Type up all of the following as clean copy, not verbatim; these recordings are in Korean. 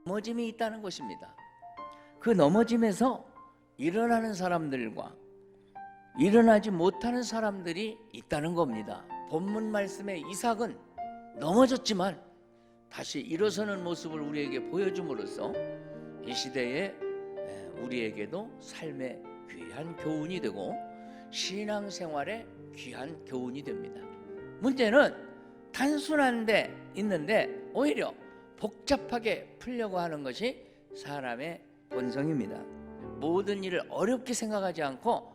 넘어짐이 있다는 것입니다. 그 넘어짐에서 일어나는 사람들과 일어나지 못하는 사람들이 있다는 겁니다. 본문 말씀의 이삭은 넘어졌지만 다시 일어서는 모습을 우리에게 보여줌으로써 이 시대에 우리에게도 삶의 귀한 교훈이 되고 신앙생활의 귀한 교훈이 됩니다. 문제는 단순한 데 있는데 오히려 복잡하게 풀려고 하는 것이 사람의 본성입니다. 모든 일을 어렵게 생각하지 않고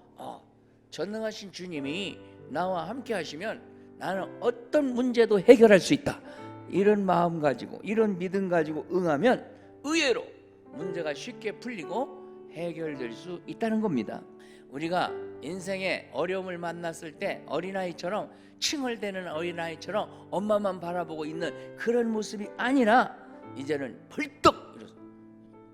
전능하신 주님이 나와 함께 하시면 나는 어떤 문제도 해결할 수 있다, 이런 마음 가지고 이런 믿음 가지고 응하면 의외로 문제가 쉽게 풀리고 해결될 수 있다는 겁니다. 우리가 인생의 어려움을 만났을 때 어린아이처럼 칭얼대는 어린아이처럼 엄마만 바라보고 있는 그런 모습이 아니라 이제는 벌떡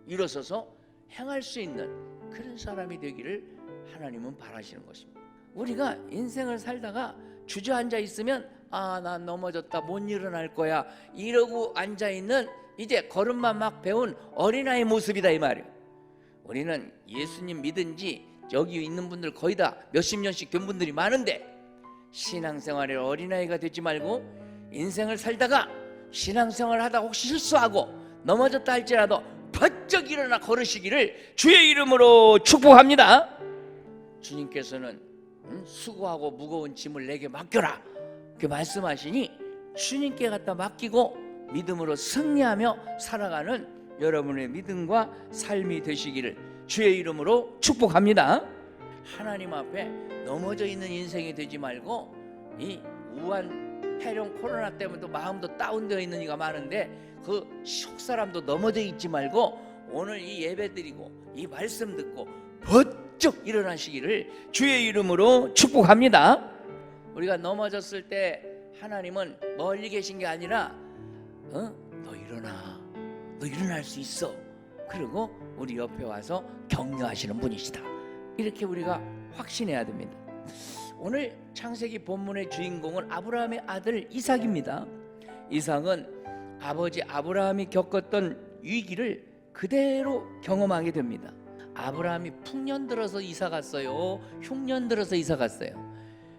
일어서서 행할 수 있는 그런 사람이 되기를 하나님은 바라시는 것입니다. 우리가 인생을 살다가 주저앉아 있으면 나 넘어졌다, 못 일어날 거야 이러고 앉아있는 이제 걸음만 막 배운 어린아이 모습이다 이 말이에요. 우리는 예수님 믿은 지 여기 있는 분들 거의 다 몇십 년씩 된 분들이 많은데 신앙생활의 어린아이가 되지 말고 인생을 살다가 신앙생활을 하다 혹시 실수하고 넘어졌다 할지라도 번쩍 일어나 걸으시기를 주의 이름으로 축복합니다. 주님께서는 수고하고 무거운 짐을 내게 맡겨라 이렇게 말씀하시니 주님께 갖다 맡기고 믿음으로 승리하며 살아가는 여러분의 믿음과 삶이 되시기를 주의 이름으로 축복합니다. 하나님 앞에 넘어져 있는 인생이 되지 말고 이 우한 폐렴 코로나 때문에 마음도 다운되어 있는 이가 많은데 그 속사람도 넘어져 있지 말고 오늘 이 예배 드리고 이 말씀 듣고 번쩍 일어나시기를 주의 이름으로 축복합니다. 우리가 넘어졌을 때 하나님은 멀리 계신 게 아니라 너 일어나, 너 일어날 수 있어, 그리고 우리 옆에 와서 격려하시는 분이시다, 이렇게 우리가 확신해야 됩니다. 오늘 창세기 본문의 주인공은 아브라함의 아들 이삭입니다. 이삭은 아버지 아브라함이 겪었던 위기를 그대로 경험하게 됩니다. 아브라함이 풍년 들어서 이사 갔어요? 흉년 들어서 이사 갔어요?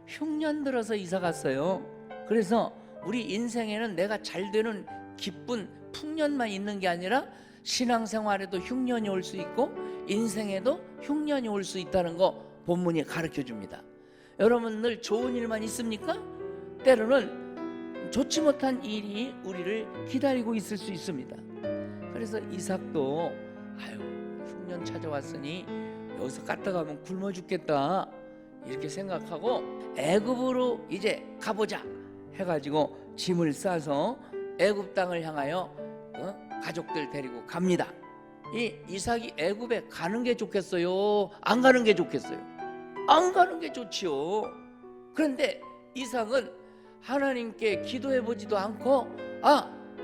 흉년 들어서 이사 갔어요. 그래서 우리 인생에는 내가 잘 되는 기쁜 풍년만 있는 게 아니라 신앙생활에도 흉년이 올 수 있고 인생에도 흉년이 올 수 있다는 거 본문이 가르쳐 줍니다. 여러분 늘 좋은 일만 있습니까? 때로는 좋지 못한 일이 우리를 기다리고 있을 수 있습니다. 그래서 이삭도 흉년 찾아왔으니 여기서 갔다 가면 굶어 죽겠다 이렇게 생각하고 애굽으로 이제 가보자 해가지고 짐을 싸서 애굽 땅을 향하여 가족들 데리고 갑니다. 이 이삭이 애굽에 가는 게 좋겠어요? 안 가는 게 좋겠어요? 안 가는 게 좋지요. 그런데 이삭은 하나님께 기도해 보지도 않고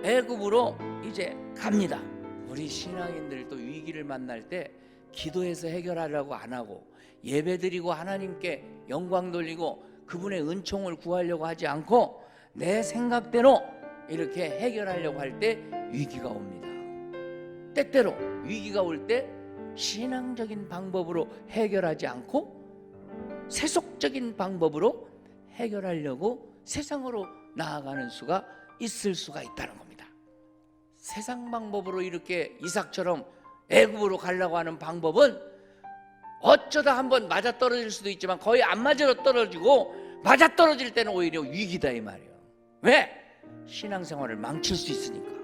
애굽으로 이제 갑니다. 우리 신앙인들도 위기를 만날 때 기도해서 해결하려고 안 하고 예배드리고 하나님께 영광 돌리고 그분의 은총을 구하려고 하지 않고 내 생각대로 이렇게 해결하려고 할 때 위기가 옵니다. 때때로 위기가 올 때 신앙적인 방법으로 해결하지 않고 세속적인 방법으로 해결하려고 세상으로 나아가는 수가 있을 수가 있다는 겁니다. 세상 방법으로 이렇게 이삭처럼 애굽으로 가려고 하는 방법은 어쩌다 한번 맞아떨어질 수도 있지만 거의 안 맞아떨어지고 맞아떨어질 때는 오히려 위기다 이 말이에요. 왜? 신앙생활을 망칠 수 있으니까.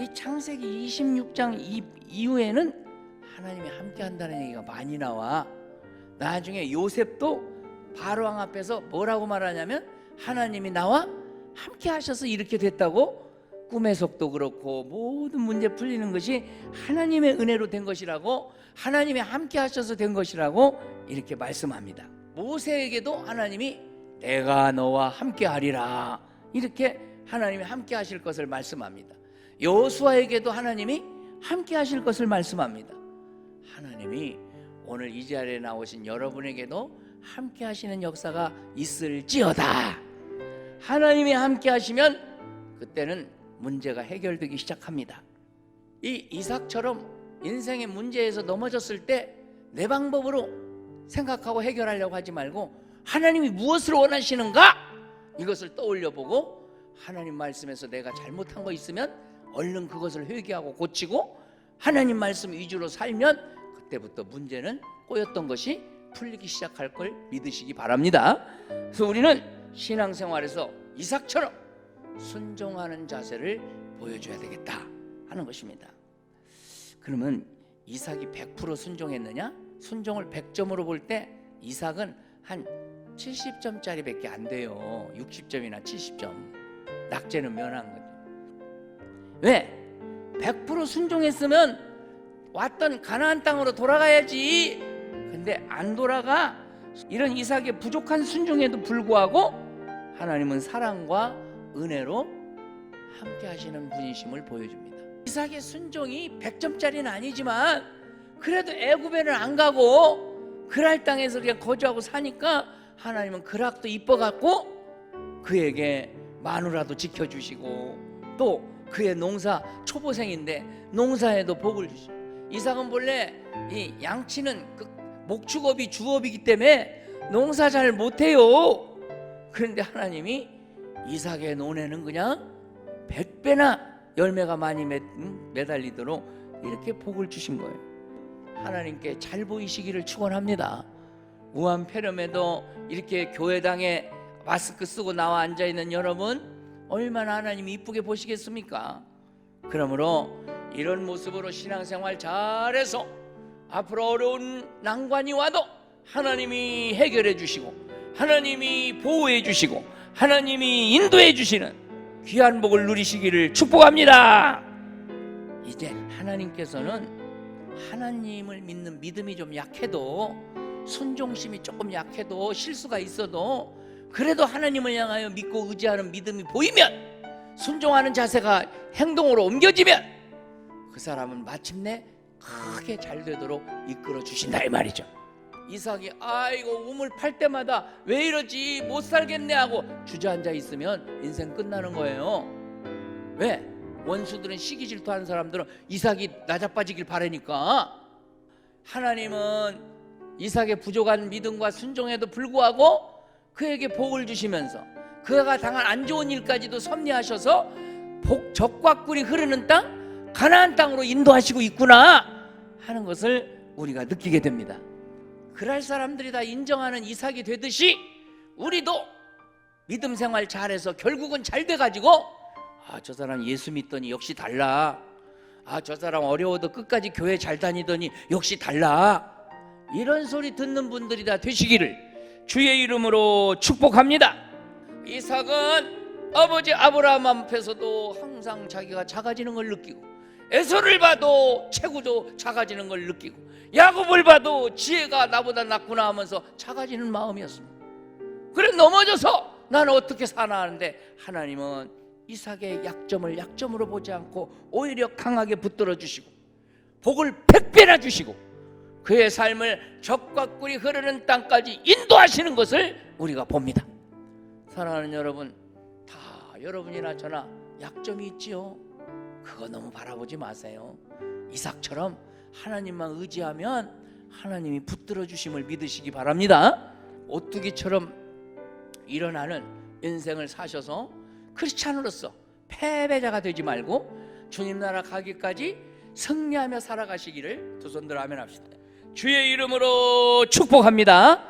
이 창세기 26장 이후에는 하나님이 함께 한다는 얘기가 많이 나와. 나중에 요셉도 바로왕 앞에서 뭐라고 말하냐면 하나님이 나와 함께 하셔서 이렇게 됐다고, 꿈에서도 그렇고 모든 문제 풀리는 것이 하나님의 은혜로 된 것이라고, 하나님이 함께 하셔서 된 것이라고 이렇게 말씀합니다. 모세에게도 하나님이 내가 너와 함께 하리라 이렇게 하나님이 함께 하실 것을 말씀합니다. 여호수아에게도 하나님이 함께 하실 것을 말씀합니다. 하나님이 오늘 이 자리에 나오신 여러분에게도 함께 하시는 역사가 있을지어다. 하나님이 함께 하시면 그때는 문제가 해결되기 시작합니다. 이 이삭처럼 인생의 문제에서 넘어졌을 때 내 방법으로 생각하고 해결하려고 하지 말고 하나님이 무엇을 원하시는가? 이것을 떠올려보고 하나님 말씀에서 내가 잘못한 거 있으면 얼른 그것을 회개하고 고치고 하나님 말씀 위주로 살면 그때부터 문제는 꼬였던 것이 풀리기 시작할 걸 믿으시기 바랍니다. 그래서 우리는 신앙생활에서 이삭처럼 순종하는 자세를 보여줘야 되겠다 하는 것입니다. 그러면 이삭이 100% 순종했느냐? 순종을 100점으로 볼 때 이삭은 한 70점짜리 밖에 안 돼요. 60점이나 70점. 낙제는 면한 거죠. 왜? 100% 순종했으면 왔던 가나안 땅으로 돌아가야지. 근데 안 돌아가. 이런 이삭의 부족한 순종에도 불구하고 하나님은 사랑과 은혜로 함께 하시는 분이심을 보여줍니다. 이삭의 순종이 100점짜리는 아니지만 그래도 애굽에는 안 가고 그랄 땅에서 그냥 거주하고 사니까 하나님은 그락도 이뻐갖고 그에게 마누라도 지켜주시고 또 그의 농사 초보생인데 농사에도 복을 주시고, 이삭은 본래 이 양치는 그 목축업이 주업이기 때문에 농사 잘 못해요. 그런데 하나님이 이삭의 논에는 그냥 100배나 열매가 많이 매달리도록 이렇게 복을 주신 거예요. 하나님께 잘 보이시기를 축원합니다. 우한폐렴에도 이렇게 교회당에 마스크 쓰고 나와 앉아있는 여러분, 얼마나 하나님이 이쁘게 보시겠습니까? 그러므로 이런 모습으로 신앙생활 잘해서 앞으로 어려운 난관이 와도 하나님이 해결해 주시고 하나님이 보호해 주시고 하나님이 인도해 주시는 귀한 복을 누리시기를 축복합니다. 이제 하나님께서는 하나님을 믿는 믿음이 좀 약해도, 순종심이 조금 약해도, 실수가 있어도 그래도 하나님을 향하여 믿고 의지하는 믿음이 보이면, 순종하는 자세가 행동으로 옮겨지면 그 사람은 마침내 크게 잘 되도록 이끌어 주신다 이 말이죠. 이삭이 아이고 우물 팔 때마다 왜 이러지 못 살겠네 하고 주저앉아 있으면 인생 끝나는 거예요. 왜? 원수들은 시기 질투하는 사람들은 이삭이 나자빠지길 바라니까. 하나님은 이삭의 부족한 믿음과 순종에도 불구하고 그에게 복을 주시면서 그가 당한 안 좋은 일까지도 섭리하셔서 젖과 꿀이 흐르는 땅 가나안 땅으로 인도하시고 있구나 하는 것을 우리가 느끼게 됩니다. 그럴 사람들이 다 인정하는 이삭이 되듯이 우리도 믿음 생활 잘해서 결국은 잘 돼가지고 저 사람 예수 믿더니 역시 달라, 저 사람 어려워도 끝까지 교회 잘 다니더니 역시 달라, 이런 소리 듣는 분들이 다 되시기를 주의 이름으로 축복합니다. 이삭은 아버지 아브라함 앞에서도 항상 자기가 작아지는 걸 느끼고, 에서를 봐도 체구도 작아지는 걸 느끼고, 야곱을 봐도 지혜가 나보다 낫구나 하면서 작아지는 마음이었습니다. 그래 넘어져서 나는 어떻게 사나 하는데 하나님은 이삭의 약점을 약점으로 보지 않고 오히려 강하게 붙들어 주시고 복을 100배나 주시고 그의 삶을 젖과 꿀이 흐르는 땅까지 인도하시는 것을 우리가 봅니다. 사랑하는 여러분, 다 여러분이나 저나 약점이 있지요. 그거 너무 바라보지 마세요. 이삭처럼 하나님만 의지하면 하나님이 붙들어 주심을 믿으시기 바랍니다. 오뚜기처럼 일어나는 인생을 사셔서 크리스찬으로서 패배자가 되지 말고 주님 나라 가기까지 승리하며 살아가시기를 두 손 들어 아멘 합시다. 주의 이름으로 축복합니다.